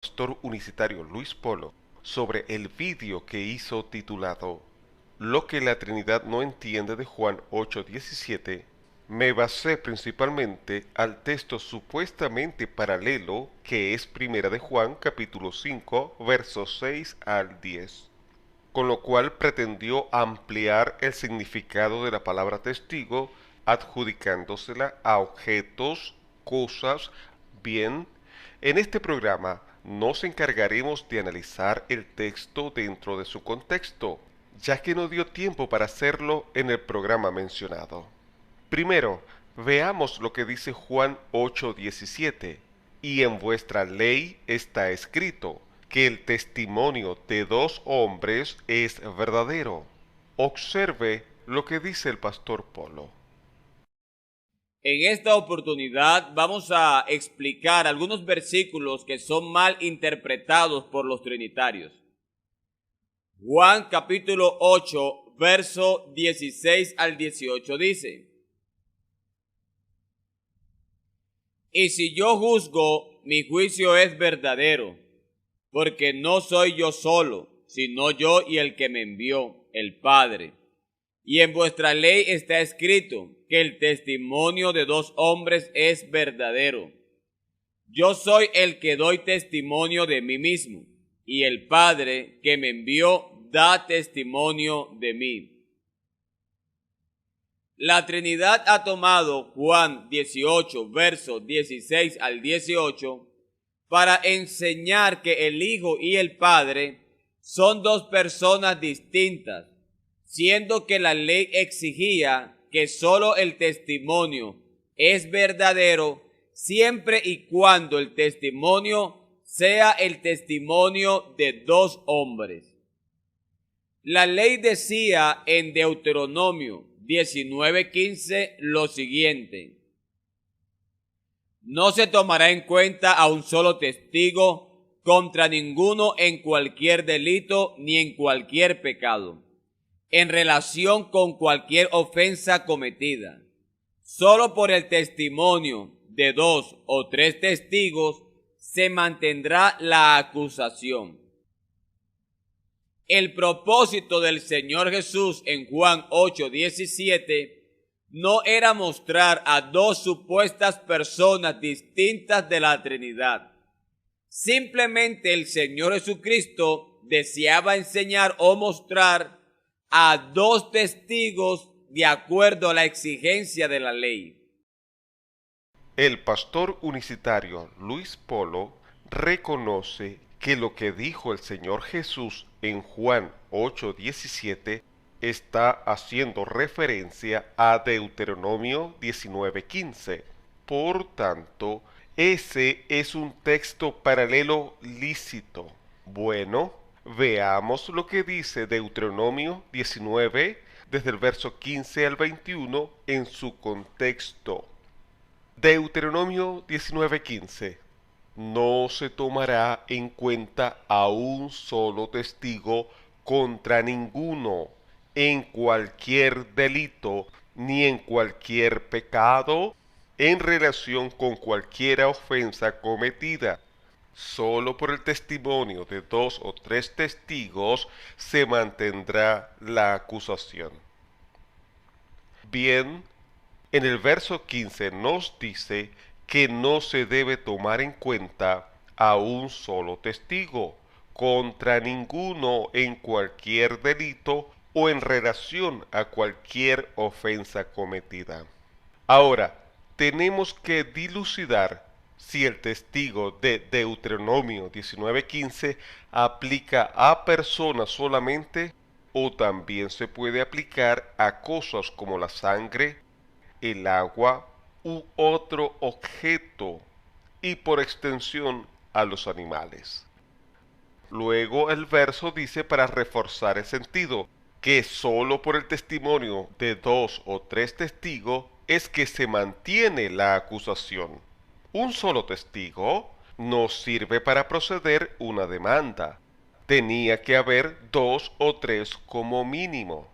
Pastor Unicitario Luis Polo sobre el vídeo que hizo titulado Lo que la Trinidad no entiende de Juan 8:17, me basé principalmente al texto supuestamente paralelo que es Primera de Juan capítulo 5 versos 6 al 10, con lo cual pretendió ampliar el significado de la palabra testigo adjudicándosela a objetos, cosas, bien. En este programa nos encargaremos de analizar el texto dentro de su contexto, ya que no dio tiempo para hacerlo en el programa mencionado. Primero, veamos lo que dice Juan 8:17. Y en vuestra ley está escrito que el testimonio de dos hombres es verdadero. Observe lo que dice el pastor Polo. En esta oportunidad vamos a explicar algunos versículos que son mal interpretados por los trinitarios. Juan capítulo 8, verso 16 al 18 dice: Y si yo juzgo, mi juicio es verdadero, porque no soy yo solo, sino yo y el que me envió, el Padre. Y en vuestra ley está escrito que el testimonio de dos hombres es verdadero. Yo soy el que doy testimonio de mí mismo, y el Padre que me envió da testimonio de mí. La Trinidad ha tomado Juan 18, versos 16 al 18, para enseñar que el Hijo y el Padre son dos personas distintas, siendo que la ley exigía que solo el testimonio es verdadero siempre y cuando el testimonio sea el testimonio de dos hombres. La ley decía en Deuteronomio 19:15 lo siguiente: no se tomará en cuenta a un solo testigo contra ninguno en cualquier delito ni en cualquier pecado, en relación con cualquier ofensa cometida. Solo por el testimonio de dos o tres testigos se mantendrá la acusación. El propósito del Señor Jesús en Juan 8:17 no era mostrar a dos supuestas personas distintas de la Trinidad. Simplemente el Señor Jesucristo deseaba enseñar o mostrar a dos testigos de acuerdo a la exigencia de la ley. El pastor unicitario Luis Polo reconoce que lo que dijo el Señor Jesús en Juan 8:17 está haciendo referencia a Deuteronomio 19:15. Por tanto, ese es un texto paralelo lícito. Bueno, veamos lo que dice Deuteronomio 19 desde el verso 15 al 21 en su contexto. Deuteronomio 19:15. No se tomará en cuenta a un solo testigo contra ninguno en cualquier delito ni en cualquier pecado en relación con cualquier ofensa cometida. Solo por el testimonio de dos o tres testigos se mantendrá la acusación. Bien, en el verso 15 nos dice que no se debe tomar en cuenta a un solo testigo contra ninguno en cualquier delito o en relación a cualquier ofensa cometida. Ahora, tenemos que dilucidar si el testigo de Deuteronomio 19:15 aplica a personas solamente o también se puede aplicar a cosas como la sangre, el agua u otro objeto y por extensión a los animales. Luego el verso dice para reforzar el sentido que sólo por el testimonio de dos o tres testigos es que se mantiene la acusación. Un solo testigo no sirve para proceder una demanda. Tenía que haber dos o tres como mínimo.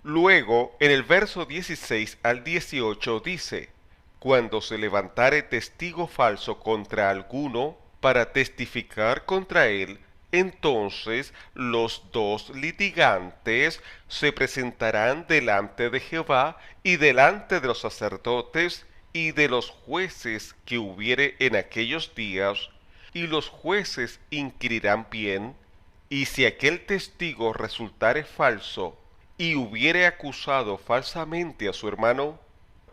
Luego, en el verso 16 al 18 dice, cuando se levantare testigo falso contra alguno, para testificar contra él, entonces los dos litigantes se presentarán delante de Jehová y delante de los sacerdotes y de los jueces que hubiere en aquellos días, y los jueces inquirirán bien, y si aquel testigo resultare falso y hubiere acusado falsamente a su hermano,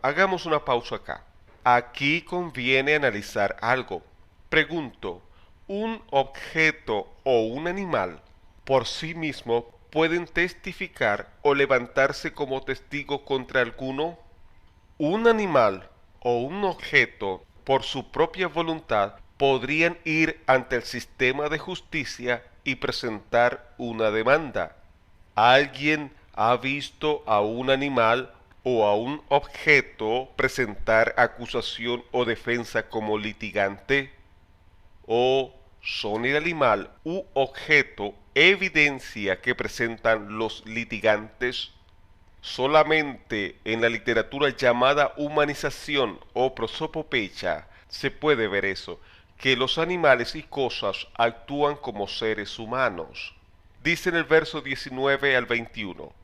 hagamos una pausa acá. Aquí conviene analizar algo. Pregunto, ¿un objeto o un animal por sí mismo pueden testificar o levantarse como testigo contra alguno? Un animal o un objeto por su propia voluntad podrían ir ante el sistema de justicia y presentar una demanda. ¿Alguien ha visto a un animal o a un objeto presentar acusación o defensa como litigante? ¿O son el animal u objeto evidencia que presentan los litigantes? Solamente en la literatura llamada humanización o prosopopeya se puede ver eso, que los animales y cosas actúan como seres humanos. Dice en el verso 19 al 21,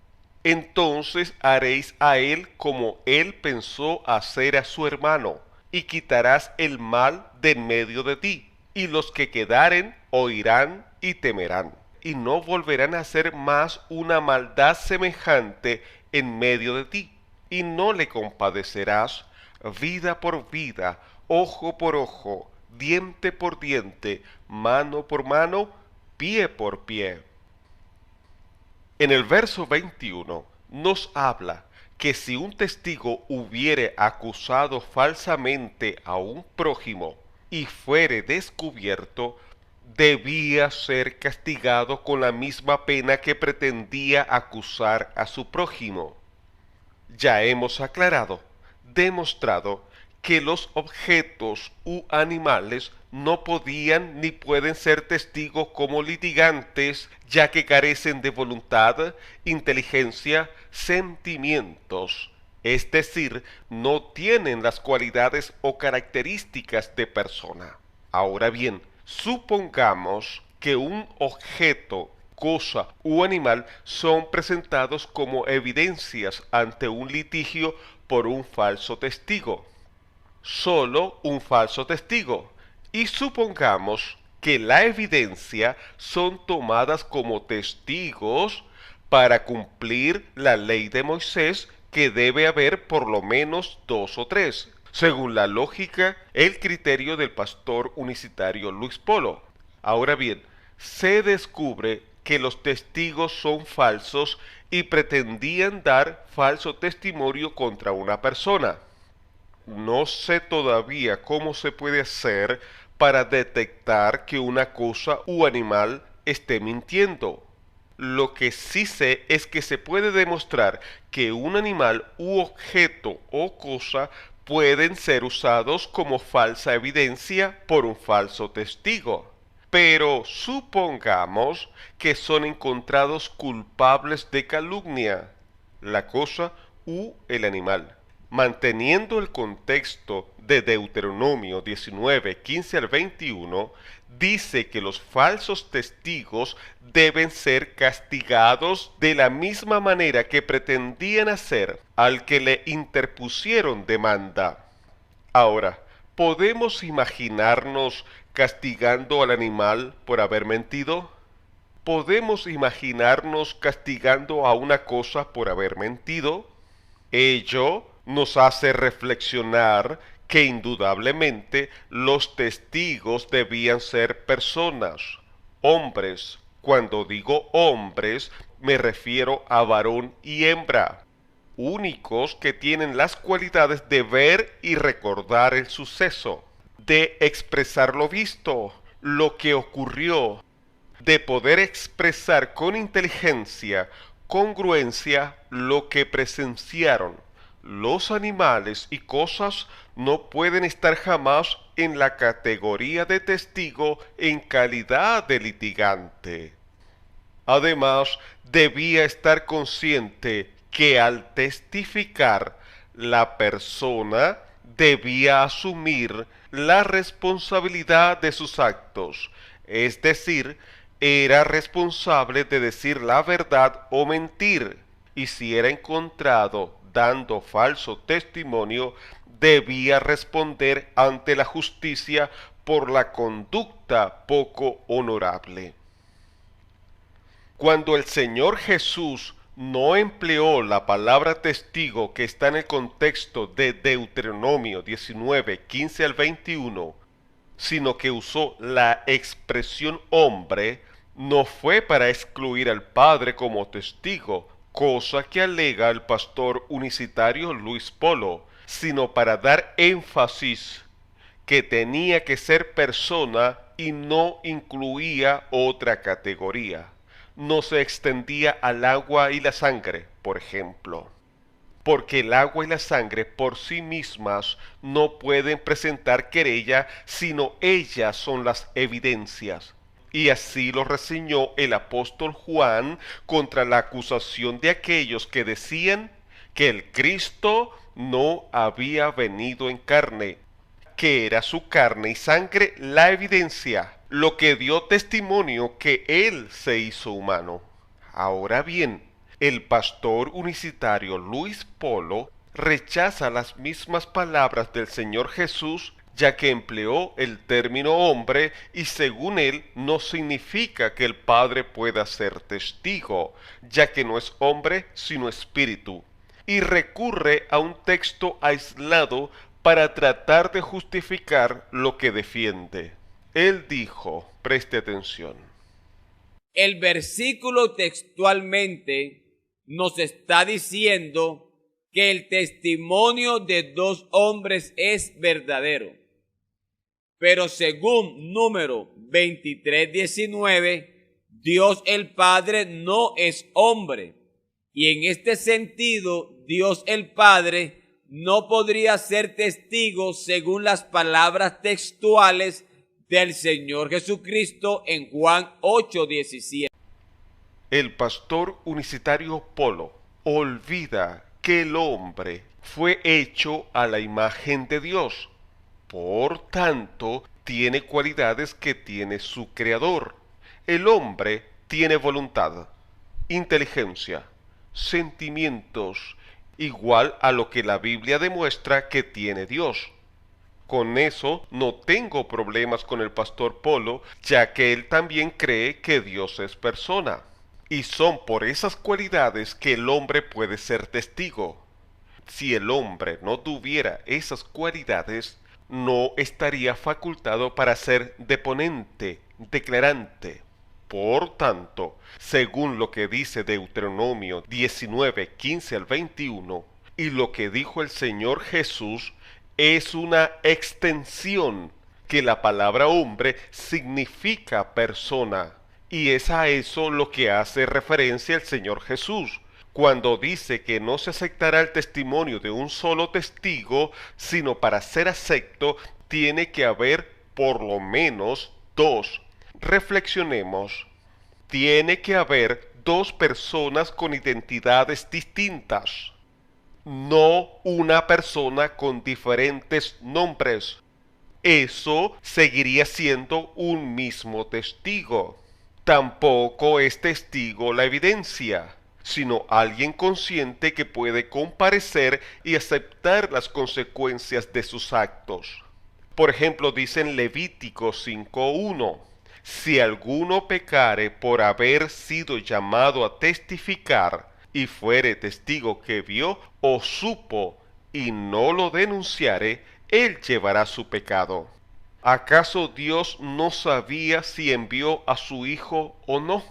entonces haréis a él como él pensó hacer a su hermano, y quitarás el mal de en medio de ti, y los que quedaren oirán y temerán, y no volverán a hacer más una maldad semejante en medio de ti, y no le compadecerás vida por vida, ojo por ojo, diente por diente, mano por mano, pie por pie. En el verso 21 nos habla que si un testigo hubiere acusado falsamente a un prójimo y fuere descubierto, debía ser castigado con la misma pena que pretendía acusar a su prójimo. Ya hemos aclarado, demostrado que los objetos u animales no podían ni pueden ser testigos como litigantes, ya que carecen de voluntad, inteligencia, sentimientos, es decir, no tienen las cualidades o características de persona. Ahora bien, supongamos que un objeto, cosa u animal son presentados como evidencias ante un litigio por un falso testigo. Solo un falso testigo. Y supongamos que la evidencia son tomadas como testigos para cumplir la ley de Moisés, que debe haber por lo menos 2 o 3, según la lógica, el criterio del pastor unicitario Luis Polo. Ahora bien, se descubre que los testigos son falsos y pretendían dar falso testimonio contra una persona. No sé todavía cómo se puede hacer para detectar que una cosa u animal esté mintiendo. Lo que sí sé es que se puede demostrar que un animal u objeto o cosa pueden ser usados como falsa evidencia por un falso testigo. Pero supongamos que son encontrados culpables de calumnia, la cosa u el animal. Manteniendo el contexto de Deuteronomio 19, 15 al 21, dice que los falsos testigos deben ser castigados de la misma manera que pretendían hacer al que le interpusieron demanda. Ahora, ¿podemos imaginarnos castigando al animal por haber mentido? ¿Podemos imaginarnos castigando a una cosa por haber mentido? Ello nos hace reflexionar que indudablemente los testigos debían ser personas, hombres. Cuando digo hombres, me refiero a varón y hembra, únicos que tienen las cualidades de ver y recordar el suceso, de expresar lo visto, lo que ocurrió, de poder expresar con inteligencia, congruencia, lo que presenciaron. Los animales y cosas no pueden estar jamás en la categoría de testigo en calidad de litigante. Además, debía estar consciente que al testificar, la persona debía asumir la responsabilidad de sus actos, es decir, era responsable de decir la verdad o mentir, y si era encontrado dando falso testimonio, debía responder ante la justicia por la conducta poco honorable. Cuando el Señor Jesús no empleó la palabra testigo que está en el contexto de Deuteronomio 19, 15 al 21, sino que usó la expresión hombre, no fue para excluir al Padre como testigo, cosa que alega el pastor unicitario Luis Polo, sino para dar énfasis que tenía que ser persona y no incluía otra categoría. No se extendía al agua y la sangre, por ejemplo, porque el agua y la sangre por sí mismas no pueden presentar querella, sino ellas son las evidencias. Y así lo reseñó el apóstol Juan contra la acusación de aquellos que decían que el Cristo no había venido en carne, que era su carne y sangre la evidencia, lo que dio testimonio que él se hizo humano. Ahora bien, el pastor unicitario Luis Polo rechaza las mismas palabras del Señor Jesús, ya que empleó el término hombre y según él no significa que el Padre pueda ser testigo, ya que no es hombre sino espíritu, y recurre a un texto aislado para tratar de justificar lo que defiende. Él dijo, preste atención. El versículo textualmente nos está diciendo que el testimonio de dos hombres es verdadero. Pero según número 23:19, Dios el Padre no es hombre. Y en este sentido, Dios el Padre no podría ser testigo según las palabras textuales del Señor Jesucristo en Juan 8:17. El pastor unicitario Polo olvida que el hombre fue hecho a la imagen de Dios. Por tanto, tiene cualidades que tiene su creador. El hombre tiene voluntad, inteligencia, sentimientos, igual a lo que la Biblia demuestra que tiene Dios. Con eso no tengo problemas con el pastor Polo, ya que él también cree que Dios es persona. Y son por esas cualidades que el hombre puede ser testigo. Si el hombre no tuviera esas cualidades, no estaría facultado para ser deponente, declarante. Por tanto, según lo que dice Deuteronomio 19, 15 al 21, y lo que dijo el Señor Jesús, es una extensión que la palabra hombre significa persona. Y es a eso lo que hace referencia el Señor Jesús, cuando dice que no se aceptará el testimonio de un solo testigo, sino para ser acepto tiene que haber por lo menos dos. Reflexionemos. Tiene que haber dos personas con identidades distintas, no una persona con diferentes nombres. Eso seguiría siendo un mismo testigo. Tampoco es testigo la evidencia, sino alguien consciente que puede comparecer y aceptar las consecuencias de sus actos. Por ejemplo, dice en Levítico 5:1, si alguno pecare por haber sido llamado a testificar y fuere testigo que vio o supo y no lo denunciare, él llevará su pecado. ¿Acaso Dios no sabía si envió a su Hijo o no?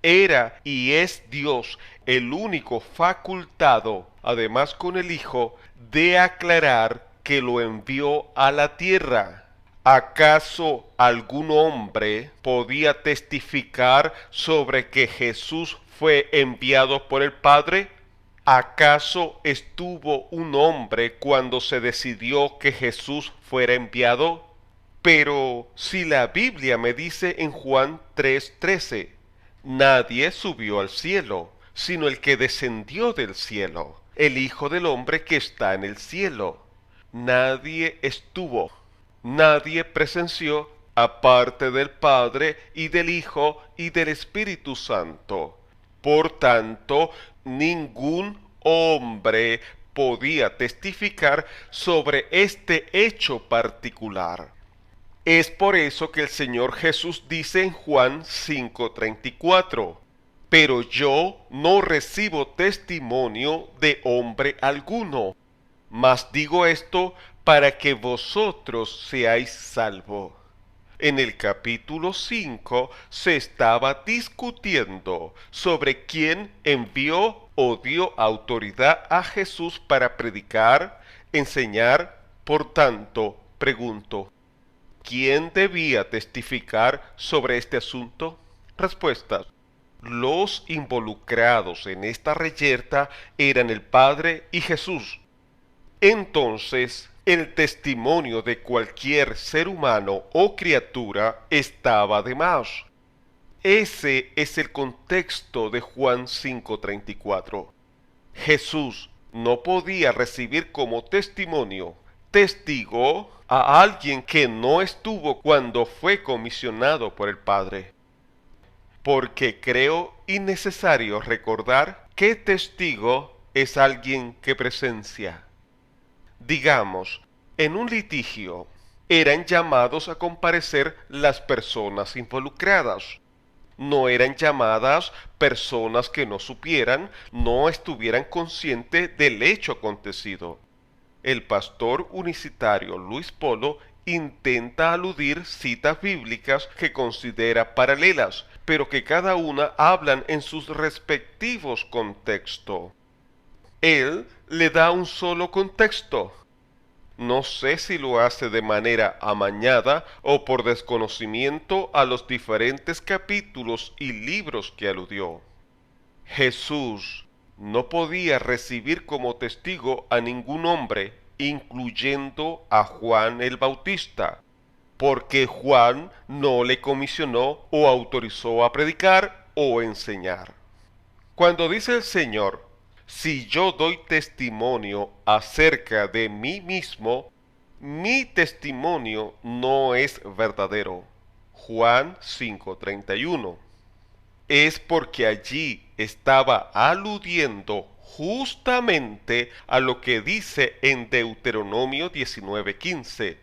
Era y es Dios el único facultado, además con el Hijo, de aclarar que lo envió a la tierra. ¿Acaso algún hombre podía testificar sobre que Jesús fue enviado por el Padre? ¿Acaso estuvo un hombre cuando se decidió que Jesús fuera enviado? Pero si la Biblia me dice en Juan 3:13, nadie subió al cielo, sino el que descendió del cielo, el Hijo del Hombre que está en el cielo. Nadie estuvo. nadie presenció aparte del Padre y del Hijo y del Espíritu Santo. Por tanto, ningún hombre podía testificar sobre este hecho particular. Es por eso que el Señor Jesús dice en Juan 5:34, pero yo no recibo testimonio de hombre alguno, mas digo esto para que vosotros seáis salvos. En el capítulo 5 se estaba discutiendo sobre quién envió o dio autoridad a Jesús para predicar, enseñar. Por tanto, pregunto, ¿quién debía testificar sobre este asunto? Respuesta: los involucrados en esta reyerta eran el Padre y Jesús. Entonces, el testimonio de cualquier ser humano o criatura estaba de más. Ese es el contexto de Juan 5:34. Jesús no podía recibir como testigo, a alguien que no estuvo cuando fue comisionado por el Padre. Porque creo innecesario recordar que testigo es alguien que presencia. Digamos, en un litigio, eran llamados a comparecer las personas involucradas. No eran llamadas personas que no supieran, no estuvieran conscientes del hecho acontecido. El pastor unicitario Luis Polo intenta aludir citas bíblicas que considera paralelas, pero que cada una hablan en sus respectivos contextos. Él le da un solo contexto. No sé si lo hace de manera amañada o por desconocimiento a los diferentes capítulos y libros que aludió. Jesús no podía recibir como testigo a ningún hombre, incluyendo a Juan el Bautista, porque Juan no le comisionó o autorizó a predicar o enseñar. Cuando dice el Señor, si yo doy testimonio acerca de mí mismo, mi testimonio no es verdadero. Juan 5:31. Es porque allí estaba aludiendo justamente a lo que dice en Deuteronomio 19:15,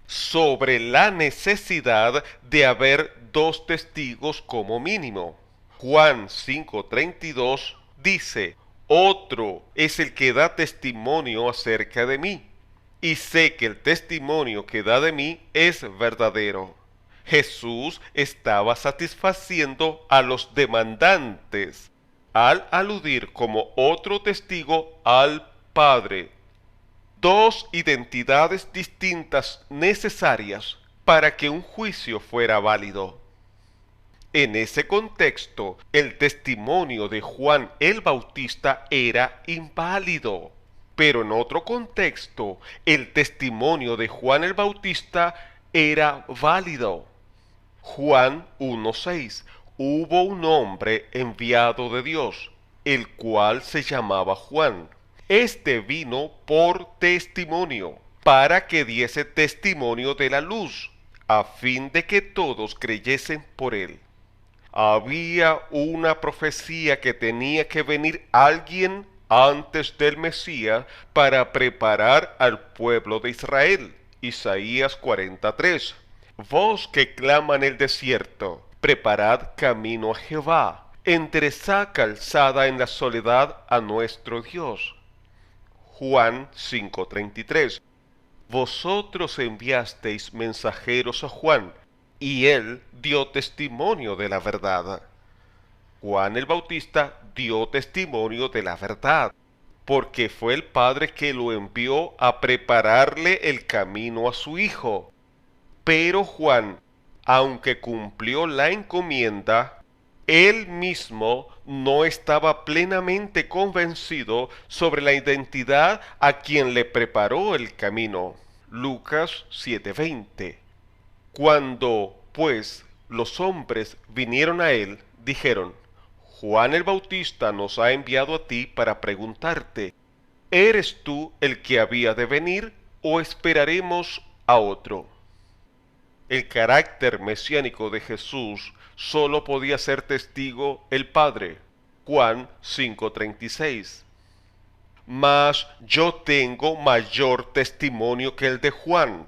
sobre la necesidad de haber dos testigos como mínimo. Juan 5:32 dice, otro es el que da testimonio acerca de mí, y sé que el testimonio que da de mí es verdadero. Jesús estaba satisfaciendo a los demandantes al aludir como otro testigo al Padre. Dos identidades distintas necesarias para que un juicio fuera válido. En ese contexto, el testimonio de Juan el Bautista era inválido, pero en otro contexto, el testimonio de Juan el Bautista era válido. Juan 1:6. Hubo un hombre enviado de Dios, el cual se llamaba Juan. Este vino por testimonio, para que diese testimonio de la luz, a fin de que todos creyesen por él. Había una profecía que tenía que venir alguien antes del Mesías para preparar al pueblo de Israel. Isaías 43. Voz que clama en el desierto, preparad camino a Jehová, enderezad calzada en la soledad a nuestro Dios. Juan 5:33. Vosotros enviasteis mensajeros a Juan, y él dio testimonio de la verdad. Juan el Bautista dio testimonio de la verdad, porque fue el Padre que lo envió a prepararle el camino a su Hijo. Pero Juan, aunque cumplió la encomienda, él mismo no estaba plenamente convencido sobre la identidad a quien le preparó el camino. Lucas 7:20. Cuando, pues, los hombres vinieron a él, dijeron, Juan el Bautista nos ha enviado a ti para preguntarte, ¿eres tú el que había de venir o esperaremos a otro? El carácter mesiánico de Jesús solo podía ser testigo el Padre. Juan 5:36. Mas yo tengo mayor testimonio que el de Juan,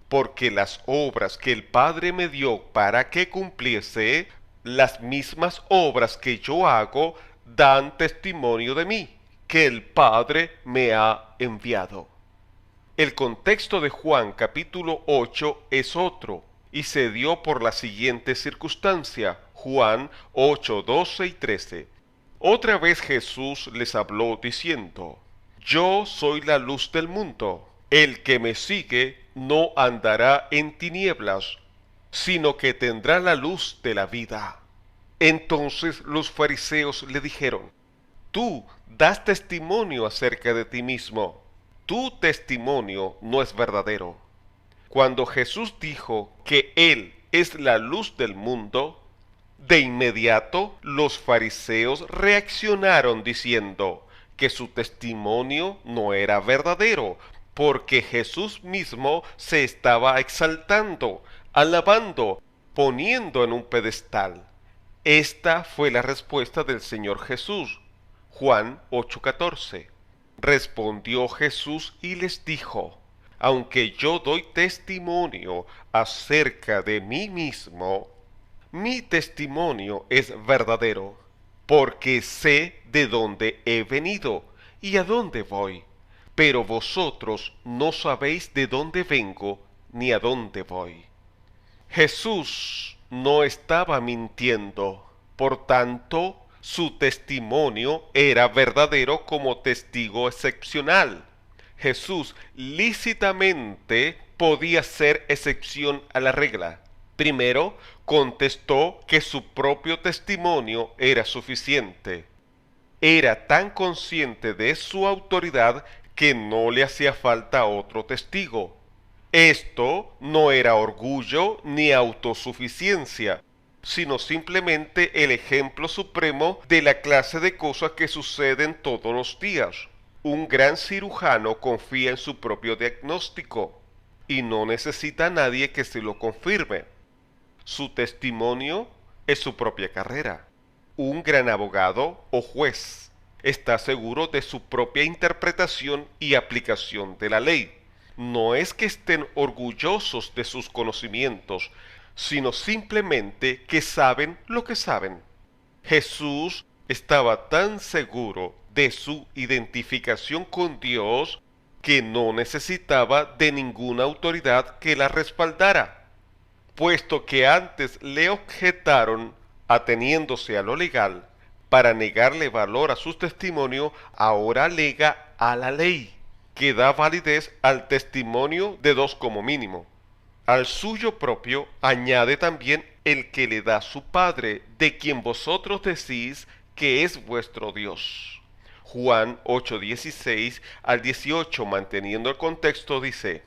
porque las obras que el Padre me dio para que cumpliese, las mismas obras que yo hago, dan testimonio de mí, que el Padre me ha enviado. El contexto de Juan capítulo 8 es otro, y se dio por la siguiente circunstancia, Juan 8, 12 y 13. Otra vez Jesús les habló diciendo: Yo soy la luz del mundo. El que me sigue no andará en tinieblas, sino que tendrá la luz de la vida. Entonces los fariseos le dijeron: Tú das testimonio acerca de ti mismo. Tu testimonio no es verdadero. Cuando Jesús dijo que Él es la luz del mundo, de inmediato los fariseos reaccionaron diciendo que su testimonio no era verdadero, porque Jesús mismo se estaba exaltando, alabando, poniendo en un pedestal. Esta fue la respuesta del Señor Jesús. Juan 8:14. Respondió Jesús y les dijo: Aunque yo doy testimonio acerca de mí mismo, mi testimonio es verdadero, porque sé de dónde he venido y a dónde voy, pero vosotros no sabéis de dónde vengo ni a dónde voy. Jesús no estaba mintiendo, por tanto, su testimonio era verdadero como testigo excepcional. Jesús lícitamente podía ser excepción a la regla. Primero, contestó que su propio testimonio era suficiente. Era tan consciente de su autoridad que no le hacía falta otro testigo. Esto no era orgullo ni autosuficiencia, sino simplemente el ejemplo supremo de la clase de cosas que suceden todos los días. Un gran cirujano confía en su propio diagnóstico y no necesita a nadie que se lo confirme. Su testimonio es su propia carrera. Un gran abogado o juez está seguro de su propia interpretación y aplicación de la ley. No es que estén orgullosos de sus conocimientos, sino simplemente que saben lo que saben. Jesús estaba tan seguro de su identificación con Dios que no necesitaba de ninguna autoridad que la respaldara, puesto que antes le objetaron, ateniéndose a lo legal, para negarle valor a su testimonio, ahora alega a la ley, que da validez al testimonio de dos como mínimo. Al suyo propio añade también el que le da su Padre, de quien vosotros decís que es vuestro Dios. Juan 8:16 al 18, manteniendo el contexto, dice: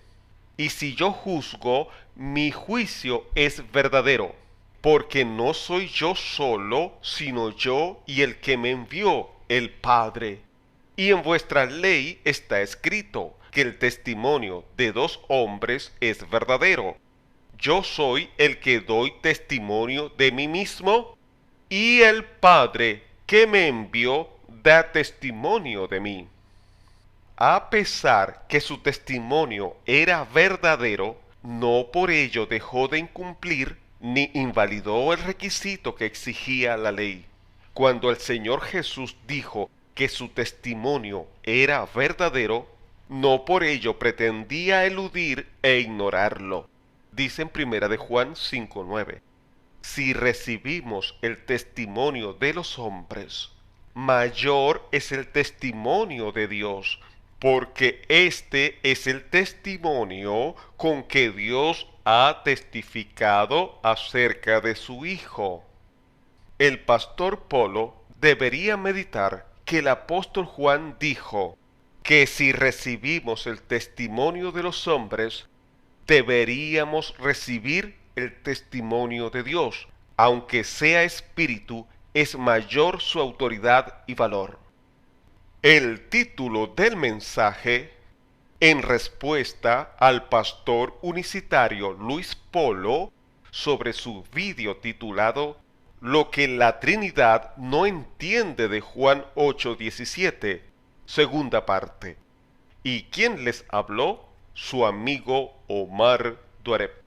Y si yo juzgo, mi juicio es verdadero, porque no soy yo solo, sino yo y el que me envió, el Padre. Y en vuestra ley está escrito que el testimonio de dos hombres es verdadero. Yo soy el que doy testimonio de mí mismo, y el Padre que me envió da testimonio de mí. A pesar que su testimonio era verdadero, no por ello dejó de incumplir ni invalidó el requisito que exigía la ley. Cuando el Señor Jesús dijo que su testimonio era verdadero, no por ello pretendía eludir e ignorarlo. Dice en primera de Juan 5:9: Si recibimos el testimonio de los hombres, mayor es el testimonio de Dios, porque este es el testimonio con que Dios ha testificado acerca de su Hijo. El pastor Polo debería meditar que el apóstol Juan dijo que si recibimos el testimonio de los hombres, deberíamos recibir el testimonio de Dios. Aunque sea espíritu, es mayor su autoridad y valor. El título del mensaje: en respuesta al pastor unicitario Luis Polo sobre su vídeo titulado Lo que la Trinidad no entiende de Juan 8:17, segunda parte. ¿Y quién les habló? Su amigo Omar Duarep.